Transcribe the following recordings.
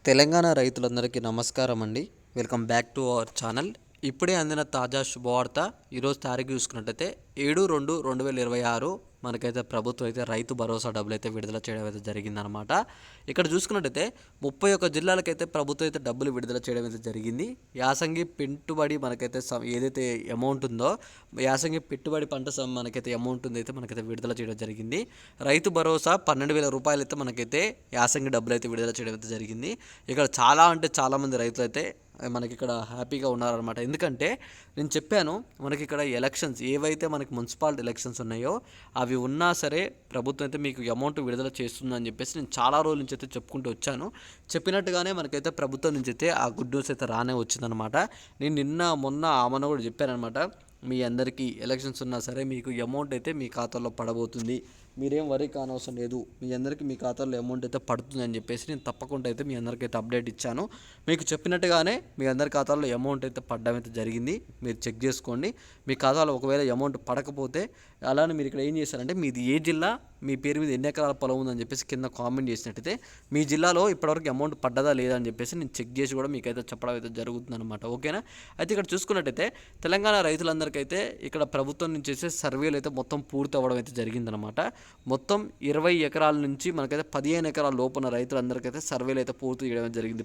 తెలంగాణ రైతులందరికీ నమస్కారం అండి. Welcome back to our channel. ఇప్పుడే అందిన తాజా శుభవార్త. ఈరోజు తారీఖు చూసుకున్నట్టయితే 7/2/2026 మనకైతే ప్రభుత్వం అయితే రైతు భరోసా డబ్బులు అయితే విడుదల చేయడం అయితే జరిగిందనమాట. ఇక్కడ చూసుకున్నట్టయితే 31 జిల్లాలకైతే ప్రభుత్వం అయితే డబ్బులు విడుదల చేయడం అయితే జరిగింది. యాసంగి పెట్టుబడి మనకైతే ఏదైతే అమౌంట్ ఉందో యాసంగి పెట్టుబడి పంట మనకైతే అమౌంట్ ఉందైతే మనకైతే విడుదల చేయడం జరిగింది. రైతు భరోసా 12,000 రూపాయలు అయితే మనకైతే యాసంగి డబ్బులు అయితే విడుదల చేయడం అయితే జరిగింది. ఇక్కడ చాలామంది రైతులు అయితే మనకి ఇక్కడ హ్యాపీగా ఉన్నారనమాట. ఎందుకంటే నేను చెప్పాను, మనకి ఇక్కడ ఎలక్షన్స్ ఏవైతే మనకి మున్సిపాలిటీ ఎలక్షన్స్ ఉన్నాయో అవి ఉన్నా సరే ప్రభుత్వం అయితే మీకు అమౌంట్ విడుదల చేస్తుందని చెప్పేసి నేను చాలా రోజుల నుంచి అయితే చెప్పుకుంటూ వచ్చాను. చెప్పినట్టుగానే మనకైతే ప్రభుత్వం నుంచి అయితే ఆ గుడ్ న్యూస్ అయితే రానే వచ్చిందనమాట. నేను మొన్న ఆమెను కూడా చెప్పానమాట, మీ అందరికీ ఎలక్షన్స్ ఉన్నా సరే మీకు అమౌంట్ అయితే మీ ఖాతాలో పడబోతుంది, మీరేం వరీ కానవసరం లేదు, మీ అందరికీ మీ ఖాతాలో అమౌంట్ అయితే పడుతుంది అని చెప్పేసి నేను తప్పకుండా అయితే మీ అందరికైతే అప్డేట్ ఇచ్చాను. మీకు చెప్పినట్టుగానే మీ అందరి ఖాతాలో అమౌంట్ అయితే పడడం అయితే జరిగింది. మీరు చెక్ చేసుకోండి. మీ ఖాతాలో ఒకవేళ అమౌంట్ పడకపోతే అలానే మీరు ఇక్కడ ఏం చేశారంటే మీది ఏ జిల్లా, మీ పేరు మీద ఎన్ని ఎకరాల పొలం ఉందని చెప్పేసి కింద కామెంట్ చేసినట్టయితే మీ జిల్లాలో ఇప్పటివరకు అమౌంట్ పడ్డదా లేదా అని చెప్పేసి నేను చెక్ చేసి కూడా మీకైతే చెప్పడం అయితే జరుగుతుంది అనమాట. ఓకేనా? అయితే ఇక్కడ చూసుకున్నట్టయితే తెలంగాణ రైతులందరికీ ఇక్కడ ప్రభుత్వం నుంచి చేసే సర్వేలు అయితే మొత్తం పూర్తి అవ్వడం అయితే జరిగిందనమాట. మొత్తం 20 ఎకరాల నుంచి మనకైతే 15 ఎకరాల లోపున రైతులందరికైతే సర్వేలు అయితే పూర్తి చేయడం జరిగింది.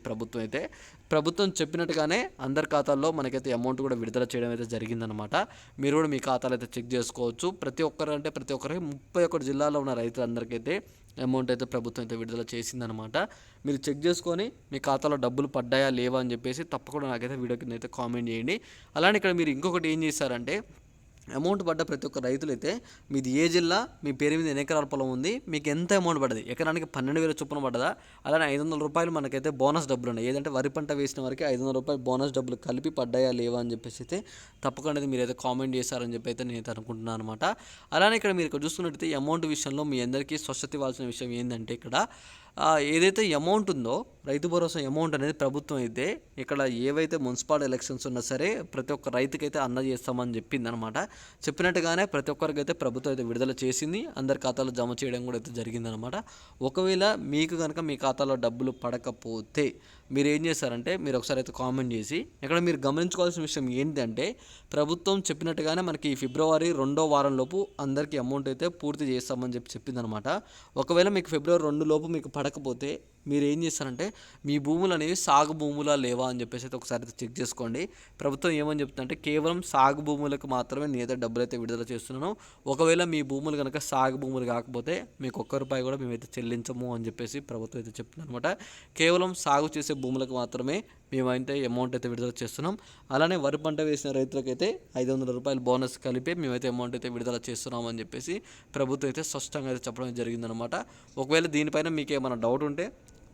ప్రభుత్వం చెప్పినట్టుగానే అందరి ఖాతాల్లో మనకైతే అమౌంట్ కూడా విడుదల చేయడం అయితే జరిగిందనమాట. మీరు కూడా మీ ఖాతాలు అయితే చెక్ చేసుకోవచ్చు. ప్రతి ఒక్కరికి 31 జిల్లాలో ఉన్న రైతులందరికైతే అమౌంట్ అయితే ప్రభుత్వం అయితే విడుదల చేసిందనమాట. మీరు చెక్ చేసుకొని మీ ఖాతాలో డబ్బులు పడ్డాయా లేవా అని చెప్పేసి తప్పకుండా నాకైతే వీడియో కింద అయితే కామెంట్ చేయండి. అలానే ఇక్కడ మీరు ఇంకొకటి ఏం చేశారంటే, అమౌంట్ పడ్డ ప్రతి ఒక్క రైతులైతే మీది ఏ జిల్లా, మీ పేరు మీద ఎన్ని ఎకరాల పొలం ఉంది, మీకు ఎంత అమౌంట్ పడ్డది, ఎకరానికి 12,000 చొప్పున పడ్డదా, అలానే 500 రూపాయలు మనకైతే బోనస్ డబ్బులు ఉన్నాయి. ఏదంటే వరి పంట వేసిన వారికి 500 రూపాయలు బోనస్ డబ్బులు కలిపి పడ్డాయా లేవా అని చెప్పేసి అయితే తప్పకుండా మీరైతే కామెంట్ చేశారని చెప్పి అయితే నేనైతే అనుకుంటున్నాను అనమాట. అలానే ఇక్కడ మీరు చూసుకున్నట్టయితే అమౌంట్ విషయంలో మీ అందరికీ స్పష్టత ఇవ్వాల్సిన విషయం ఏంటంటే, ఇక్కడ ఏదైతే అమౌంట్ ఉందో రైతు భరోసా అమౌంట్ అనేది ప్రభుత్వం అయితే ఇక్కడ ఏవైతే మున్సిపల్ ఎలక్షన్స్ ఉన్నా సరే ప్రతి ఒక్క రైతుకైతే అందజేస్తామని చెప్పిందనమాట. చెప్పినట్టుగానే ప్రతి ఒక్కరికైతే ప్రభుత్వం అయితే విడుదల చేసింది. అందరి ఖాతాలో జమ చేయడం కూడా అయితే జరిగిందనమాట. ఒకవేళ మీకు కనుక మీ ఖాతాలో డబ్బులు పడకపోతే మీరు ఏం చేస్తారంటే, మీరు ఒకసారి అయితే కామెంట్ చేసి, ఇక్కడ మీరు గమనించుకోవాల్సిన విషయం ఏంటంటే, ప్రభుత్వం చెప్పినట్టుగానే మనకి ఫిబ్రవరి 2వ వారంలోపు అందరికీ అమౌంట్ అయితే పూర్తి చేస్తామని చెప్పిందనమాట. ఒకవేళ మీకు ఫిబ్రవరి 2 లోపు మీకు పడకపోతే మీరు ఏం చేస్తారంటే, మీ భూములు అనేవి సాగు భూములా లేవా అని చెప్పేసి అయితే ఒకసారి అయితే చెక్ చేసుకోండి. ప్రభుత్వం ఏమని చెప్తుందంటే, కేవలం సాగు భూములకు మాత్రమే నేనైతే డబ్బులు అయితే విడుదల చేస్తున్నాను. ఒకవేళ మీ భూములు కనుక సాగు భూములు కాకపోతే మీకు ₹1 కూడా మేమైతే చెల్లించము అని చెప్పేసి ప్రభుత్వం అయితే చెప్తుంది అనమాట. కేవలం సాగు చేసే భూములకు మాత్రమే మేమైతే అమౌంట్ అయితే విడుదల చేస్తున్నాం. అలానే వరి పంట వేసిన రైతులకైతే ₹500 బోనస్ కలిపి మేమైతే అమౌంట్ అయితే విడుదల చేస్తున్నాం అని చెప్పేసి ప్రభుత్వం అయితే స్పష్టంగా అయితే చెప్పడం జరిగిందనమాట. ఒకవేళ దీనిపైన మీకు ఏమైనా డౌట్ ఉంటే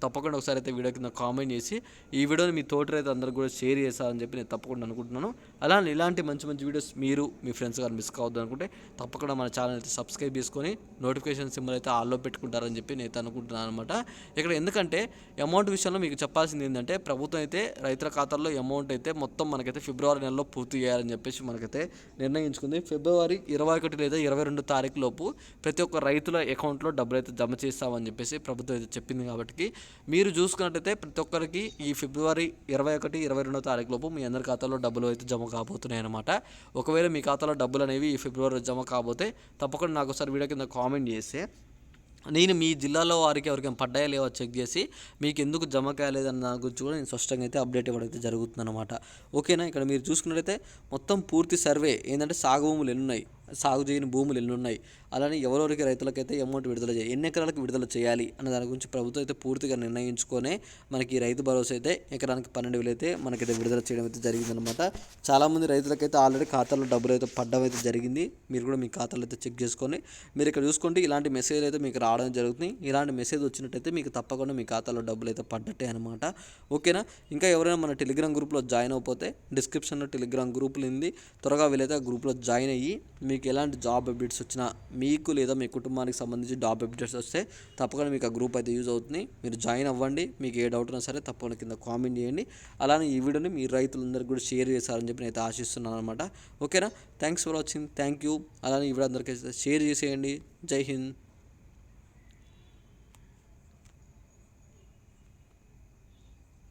తప్పకుండా ఒకసారి అయితే వీడియో కింద కామెంట్ చేసి ఈ వీడియోని మీ తోటి రైతు అందరికీ కూడా షేర్ చేస్తారని చెప్పి నేను తప్పకుండా అనుకుంటున్నాను. అలానే ఇలాంటి మంచి వీడియోస్ మీరు మీ ఫ్రెండ్స్ గారు మిస్ కావద్దు అనుకుంటే తప్పకుండా మన ఛానల్ అయితే సబ్స్క్రైబ్ చేసుకొని నోటిఫికేషన్ సింబల్ అయితే ఆల్లో పెట్టుకుంటారని చెప్పి నేను అనుకుంటున్నాను అనమాట. ఇక్కడ ఎందుకంటే అమౌంట్ విషయంలో మీకు చెప్పాల్సింది ఏంటంటే, ప్రభుత్వం అయితే రైతుల ఖాతాల్లో అమౌంట్ అయితే మొత్తం మనకైతే ఫిబ్రవరి నెలలో పూర్తి చేయాలని చెప్పేసి మనకైతే నిర్ణయించుకుంది. ఫిబ్రవరి 21 లేదా 22 తారీఖు లోపు ప్రతి ఒక్క రైతుల అకౌంట్లో డబ్బులు అయితే జమ చేస్తామని చెప్పేసి ప్రభుత్వం అయితే చెప్పింది. కాబట్టి మీరు చూసుకున్నట్టయితే ప్రతి ఒక్కరికి ఈ ఫిబ్రవరి 21, 22 తారీఖు లోపు మీ అందరి ఖాతాలో డబ్బులు అయితే జమ కాబోతున్నాయి అనమాట. ఒకవేళ మీ ఖాతాలో డబ్బులు అనేవి ఈ ఫిబ్రవరి జమ కాబోతే తప్పకుండా నాకు ఒకసారి వీడియో కింద కామెంట్ చేస్తే నేను మీ జిల్లాలో వారికి ఎవరికైనా పడ్డాయా లేవో చెక్ చేసి మీకు ఎందుకు జమ కాలేదన్న దాని గురించి కూడా నేను స్పష్టంగా అయితే అప్డేట్ ఇవ్వడం అయితే జరుగుతుందన్నమాట. ఓకేనా? ఇక్కడ మీరు చూసుకున్నట్టయితే మొత్తం పూర్తి సర్వే ఏంటంటే సాగు భూములు ఎన్ని ఉన్నాయి, సాగు చేయని భూములు ఎన్ని ఉన్నాయి, అలానే ఎవరెవరికి రైతులకైతే అమౌంట్ విడుదల చేయాలి, ఎన్ని ఎకరాలకు విడుదల చేయాలి అన్న దాని గురించి ప్రభుత్వం అయితే పూర్తిగా నిర్ణయించుకొని మనకి రైతు భరోసా అయితే ఎకరానికి 12,000 అయితే మనకైతే విడుదల చేయడం అయితే జరిగిందనమాట. చాలామంది రైతులకైతే ఆల్రెడీ ఖాతాలో డబ్బులు అయితే పడ్డం అయితే జరిగింది. మీరు కూడా మీ ఖాతాలో అయితే చెక్ చేసుకొని మీరు ఇక్కడ చూసుకోండి. ఇలాంటి మెసేజ్ అయితే మీకు రావడం జరుగుతుంది. ఇలాంటి మెసేజ్ వచ్చినట్టయితే మీకు తప్పకుండా మీ ఖాతాలో డబ్బులు అయితే పడ్డట్టే అనమాట. ఓకేనా? ఇంకా ఎవరైనా మన టెలిగ్రామ్ గ్రూప్లో జాయిన్ అయిపోతే డిస్క్రిప్షన్లో టెలిగ్రామ్ గ్రూపులు ఉంది, త్వరగా వీలైతే ఆ గ్రూప్లో జాయిన్ అయ్యి మీకు ఎలాంటి జాబ్ అప్డేట్స్ వచ్చినా, మీకు లేదా మీ కుటుంబానికి సంబంధించి జాబ్ అప్డేట్స్ వస్తే తప్పకుండా మీకు ఆ గ్రూప్ అయితే యూజ్ అవుతుంది. మీరు జాయిన్ అవ్వండి. మీకు ఏ డౌట్ ఉన్నా సరే తప్పకుండా కింద కామెంట్ చేయండి. అలానే ఈ వీడియోని మీ రైతులందరికీ కూడా షేర్ చేశారని చెప్పి నేను ఆశిస్తున్నాను అనమాట. ఓకేనా? Thanks for watching. Thank you. అలానే ఈ వీడియో అందరికీ షేర్ చేసేయండి. జై హింద్.